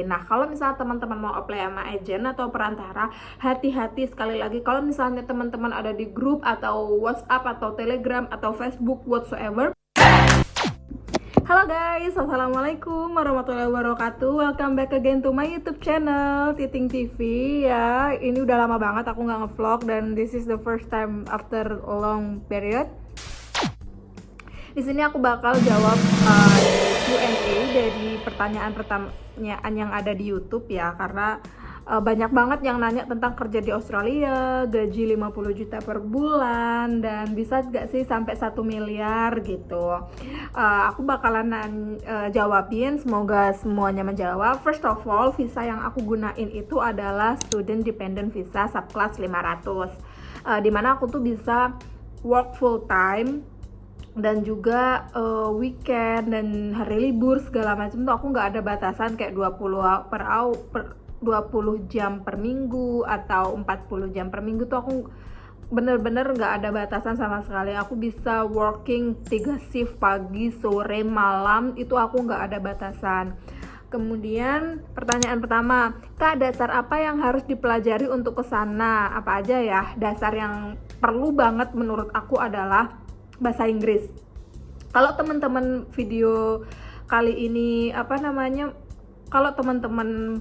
Nah, kalau misalnya teman-teman mau apply sama agent atau perantara, hati-hati sekali lagi kalau misalnya teman-teman ada di grup atau WhatsApp atau Telegram atau Facebook whatsoever. Halo guys, assalamualaikum warahmatullahi wabarakatuh. Welcome back again to my YouTube channel Titing TV ya. Ini udah lama banget aku nggak ngevlog dan this is the first time after a long period. Di sini aku bakal jawab Q&A dari pertanyaan yang ada di YouTube ya, karena banyak banget yang nanya tentang kerja di Australia, gaji 50 juta per bulan, dan bisa gak sih sampai 1 miliar gitu. Aku bakalan jawabin, semoga semuanya menjawab. First of all, visa yang aku gunain itu adalah Student Dependent Visa subclass 500, dimana aku tuh bisa work full time dan juga weekend dan hari libur segala macam tuh aku nggak ada batasan kayak 20 jam per minggu atau 40 jam per minggu tuh aku bener-bener nggak ada batasan sama sekali. Aku bisa working 3 shift, pagi, sore, malam, itu aku nggak ada batasan. Kemudian pertanyaan pertama, Kak, dasar apa yang harus dipelajari untuk kesana? Apa aja ya? Dasar yang perlu banget menurut aku adalah bahasa Inggris. Kalau teman-teman video kali ini kalau teman-teman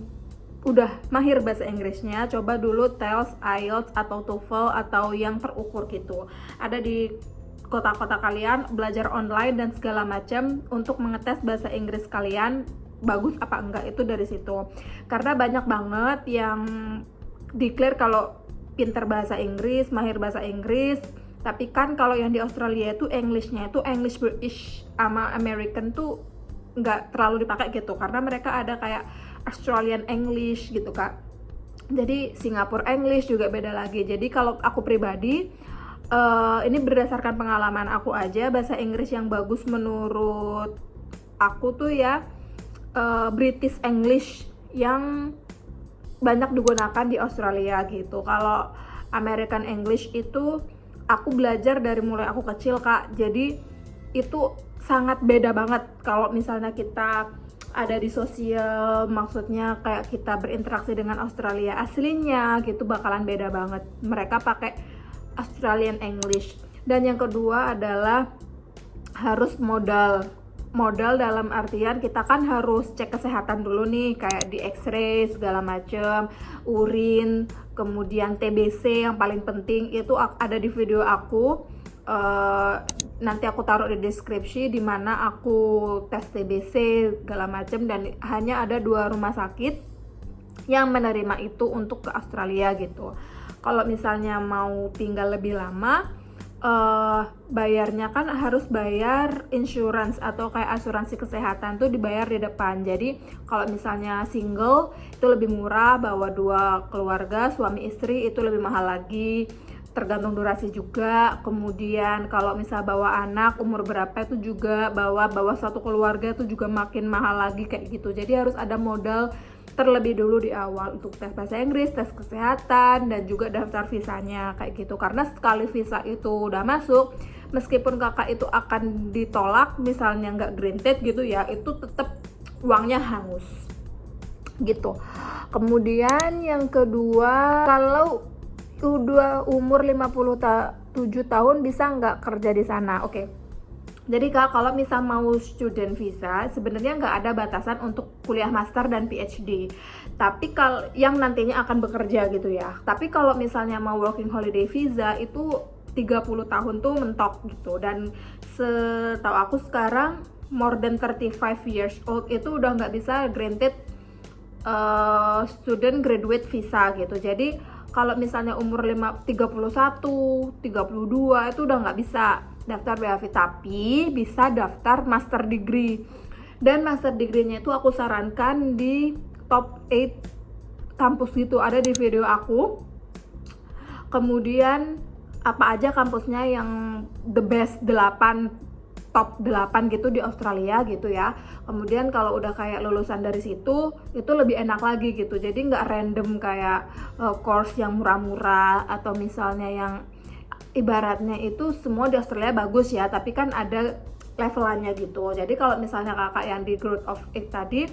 udah mahir bahasa Inggrisnya, coba dulu TELS, IELTS atau TOEFL atau yang terukur gitu. Ada di kota-kota kalian, belajar online dan segala macam untuk mengetes bahasa Inggris kalian bagus apa enggak, itu dari situ. Karena banyak banget yang declare kalau pinter bahasa Inggris, mahir bahasa Inggris, tapi kan kalau yang di Australia itu Englishnya itu English British sama American tuh nggak terlalu dipakai gitu, karena mereka ada kayak Australian English gitu kak. Jadi Singapore English juga beda lagi. Jadi kalau aku pribadi, ini berdasarkan pengalaman aku aja, bahasa Inggris yang bagus menurut aku tuh ya British English yang banyak digunakan di Australia gitu. Kalau American English itu aku belajar dari mulai aku kecil kak, jadi itu sangat beda banget. Kalau misalnya kita ada di sosial, maksudnya kayak kita berinteraksi dengan Australia aslinya gitu, bakalan beda banget. Mereka pakai Australian English. Dan yang kedua adalah harus modal dalam artian kita kan harus cek kesehatan dulu nih, kayak di X-ray segala macem, urin, kemudian TBC yang paling penting itu ada di video aku, nanti aku taruh di deskripsi, dimana aku tes TBC segala macem, dan hanya ada 2 rumah sakit yang menerima itu untuk ke Australia gitu. Kalau misalnya mau tinggal lebih lama, bayarnya kan harus bayar insurance atau kayak asuransi kesehatan tuh dibayar di depan. Jadi kalau misalnya single itu lebih murah, bawa 2 keluarga suami istri itu lebih mahal lagi, tergantung durasi juga. Kemudian kalau misal bawa anak umur berapa itu juga bawa 1 keluarga itu juga makin mahal lagi kayak gitu. Jadi harus ada modal terlebih dulu di awal untuk tes bahasa Inggris, tes kesehatan, dan juga daftar visanya kayak gitu. Karena sekali visa itu udah masuk, meskipun kakak itu akan ditolak misalnya nggak granted gitu ya, itu tetap uangnya hangus gitu. Kemudian yang kedua, kalau udah umur 57 tahun bisa nggak kerja di sana? Oke. Jadi kak, kalau misal mau student visa, sebenarnya nggak ada batasan untuk kuliah master dan PhD. Tapi kalau yang nantinya akan bekerja gitu ya. Tapi kalau misalnya mau working holiday visa itu 30 tahun tuh mentok gitu. Dan setahu aku sekarang more than 35 years old itu udah nggak bisa granted student graduate visa gitu. Jadi kalau misalnya umur 31, 32 itu udah nggak bisa daftar BHV, tapi bisa daftar master degree. Dan master degree-nya itu aku sarankan di top 8 kampus gitu, ada di video aku. Kemudian apa aja kampusnya yang the best 8, top 8 gitu di Australia gitu ya. Kemudian kalau udah kayak lulusan dari situ, itu lebih enak lagi gitu. Jadi nggak random kayak course yang murah-murah, atau misalnya yang ibaratnya itu semua di Australia bagus ya, tapi kan ada levelannya gitu. Jadi kalau misalnya kakak yang di Growth of It tadi,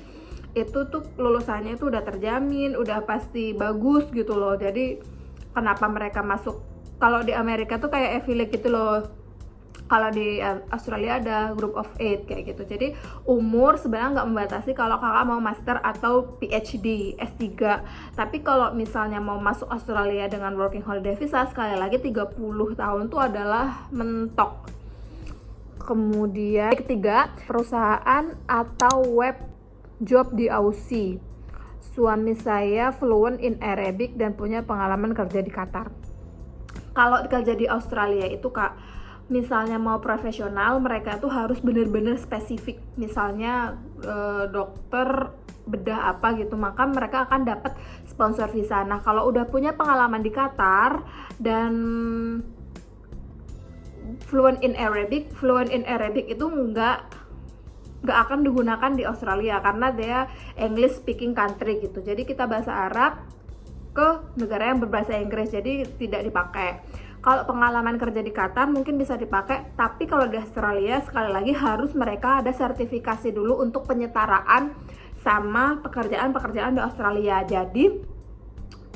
itu tuh lulusannya itu udah terjamin, udah pasti bagus gitu loh. Jadi kenapa mereka masuk, kalau di Amerika tuh kayak affiliate gitu loh, kalau di Australia ada group of 8 kayak gitu. Jadi umur sebenarnya nggak membatasi kalau kakak mau master atau PhD, S3. Tapi kalau misalnya mau masuk Australia dengan working holiday visa, sekali lagi 30 tahun tuh adalah mentok. Kemudian ketiga, perusahaan atau web job di Aussie. Suami saya fluent in Arabic dan punya pengalaman kerja di Qatar. Kalau kerja di Australia itu kak, misalnya mau profesional, mereka tuh harus bener-bener spesifik. Misalnya dokter bedah apa gitu, maka mereka akan dapat sponsor visa. Nah kalau udah punya pengalaman di Qatar dan fluent in Arabic itu nggak akan digunakan di Australia karena dia English speaking country gitu. Jadi kita bahasa Arab ke negara yang berbahasa Inggris, jadi tidak dipakai. Kalau pengalaman kerja di Qatar mungkin bisa dipakai, tapi kalau di Australia sekali lagi harus mereka ada sertifikasi dulu untuk penyetaraan sama pekerjaan di Australia. Jadi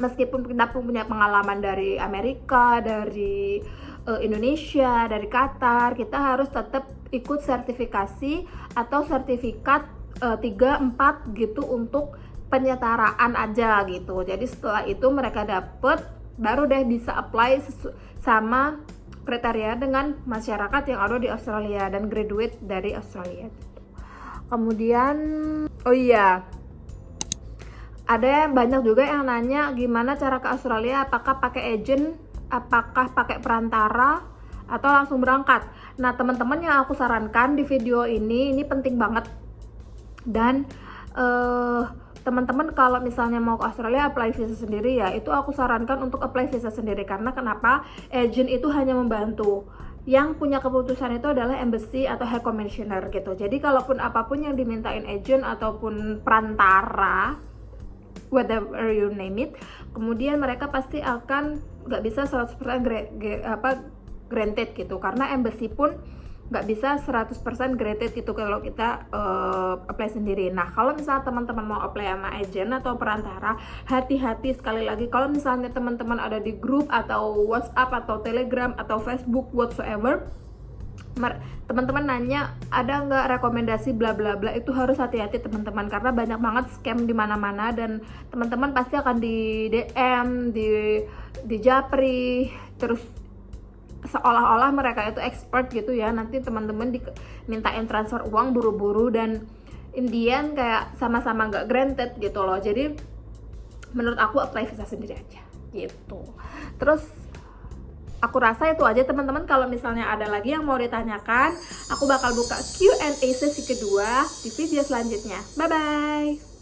meskipun kita punya pengalaman dari Amerika, dari Indonesia, dari Qatar, kita harus tetap ikut sertifikasi atau sertifikat 3-4 gitu untuk penyetaraan aja gitu. Jadi setelah itu mereka dapet, baru deh bisa apply sama kriteria dengan masyarakat yang ada di Australia dan graduate dari Australia gitu. Kemudian oh iya, ada banyak juga yang nanya gimana cara ke Australia, apakah pakai agent, apakah pakai perantara, atau langsung berangkat. Nah teman-teman, yang aku sarankan di video ini penting banget. Dan teman-teman kalau misalnya mau ke Australia apply visa sendiri ya, itu aku sarankan untuk apply visa sendiri. Karena kenapa? Agent itu hanya membantu, yang punya keputusan itu adalah embassy atau high commissioner gitu. Jadi kalaupun apapun yang dimintain agent ataupun perantara, whatever you name it, kemudian mereka pasti akan nggak bisa 100% granted gitu, karena embassy pun nggak bisa 100% granted gitu kalau kita apply sendiri. Nah kalau misalnya teman-teman mau apply sama agent atau perantara, hati-hati sekali lagi. Kalau misalnya teman-teman ada di grup atau WhatsApp atau Telegram atau Facebook whatsoever, teman-teman nanya ada nggak rekomendasi bla bla bla, itu harus hati-hati teman-teman, karena banyak banget scam di mana-mana dan teman-teman pasti akan di DM, di japri, terus seolah-olah mereka itu expert gitu ya. Nanti teman-teman dimintain transfer uang buru-buru dan Indian kayak sama-sama nggak granted gitu loh. Jadi menurut aku apply visa sendiri aja gitu. Terus aku rasa itu aja teman-teman. Kalau misalnya ada lagi yang mau ditanyakan, aku bakal buka Q&A sesi kedua di video selanjutnya. Bye bye.